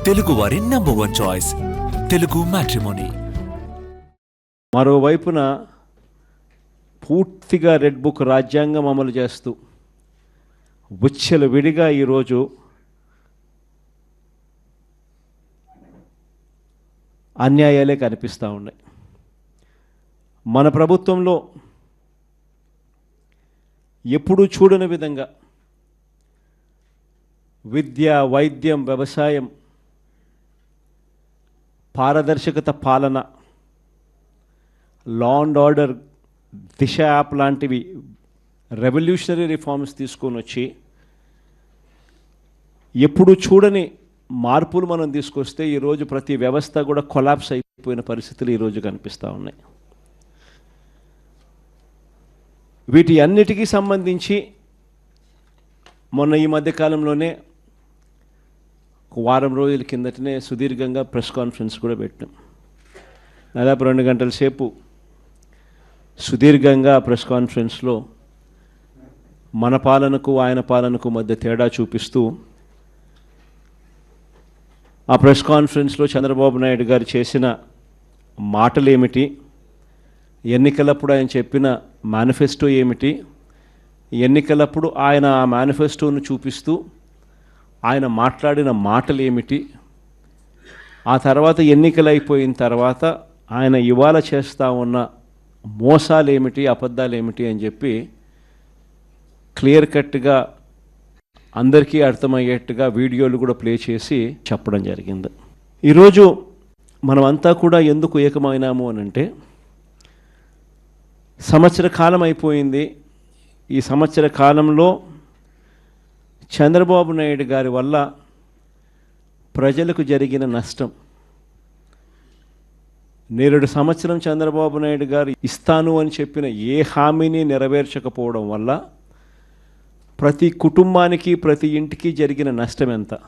తెలుగు వారి number 1 choice Telugu matrimony. మరోవైపున పూర్తిగా రెడ్ బుక్ రాజ్యాంగం అమలు చేస్తూ విడిగా ఈరోజు అన్యాయాలే కనిపిస్తూ ఉన్నాయి. మన ప్రభుత్వంలో ఎప్పుడూ చూడని విధంగా విద్య, వైద్యం, వ్యవసాయం, పారదర్శకత పాలన, law and order, Disha app లాంటివి రెవల్యూషనరీ రిఫార్మ్స్ తీసుకొని వచ్చి ఎప్పుడు చూడని మార్పులు మనం తీసుకొస్తే ఈరోజు ప్రతి వ్యవస్థ కూడా కొలాప్స్ అయిపోయిన పరిస్థితులు ఈరోజు కనిపిస్తూ ఉన్నాయి. వీటి అన్నిటికీ సంబంధించి మొన్న ఈ మధ్యకాలంలోనే వారం రోజుల కిందటనే సుదీర్ఘంగా ప్రెస్ కాన్ఫరెన్స్ కూడా పెట్టాం. దాదాపు 2 గంటల సేపు సుదీర్ఘంగా ప్రెస్ కాన్ఫరెన్స్లో మన పాలనకు ఆయన పాలనకు మధ్య తేడా చూపిస్తూ ఆ ప్రెస్ కాన్ఫరెన్స్లో చంద్రబాబు నాయుడు గారు చేసిన మాటలు ఏమిటి, ఎన్నికలప్పుడు ఆయన చెప్పిన మేనిఫెస్టో ఏమిటి, ఎన్నికలప్పుడు ఆయన ఆ మేనిఫెస్టోను చూపిస్తూ ఆయన మాట్లాడిన మాటలు ఏమిటి, ఆ తర్వాత ఎన్నికలు అయిపోయిన తర్వాత ఆయన ఇవాళ చేస్తూ ఉన్న మోసాలు ఏమిటి, అబద్ధాలు ఏమిటి అని చెప్పి క్లియర్ కట్గా అందరికీ అర్థమయ్యేట్టుగా వీడియోలు కూడా ప్లే చేసి చెప్పడం జరిగింది. ఈరోజు మనమంతా కూడా ఎందుకు ఏకమైనాము అని అంటే, సంవత్సర కాలం అయిపోయింది. ఈ సంవత్సర కాలంలో చంద్రబాబు నాయుడు గారి వల్ల ప్రజలకు జరిగిన నష్టం, 2 సంవత్సరం చంద్రబాబు నాయుడు గారు ఇస్తాను అని చెప్పిన ఏ హామీని నెరవేర్చకపోవడం వల్ల ప్రతి కుటుంబానికి, ప్రతి ఇంటికి జరిగిన నష్టం ఎంత,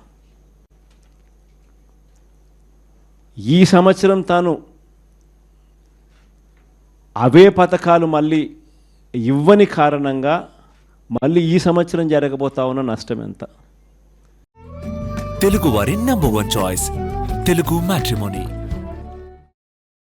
ఈ సంవత్సరం తాను అవే పథకాలు మళ్ళీ ఇవ్వని కారణంగా మళ్ళీ ఈ సంవత్సరం జరగబోతా ఉన్న నష్టం ఎంత. తెలుగు వారి నంబర్ 1 చాయిస్ తెలుగు మ్యాట్రిమోనీ.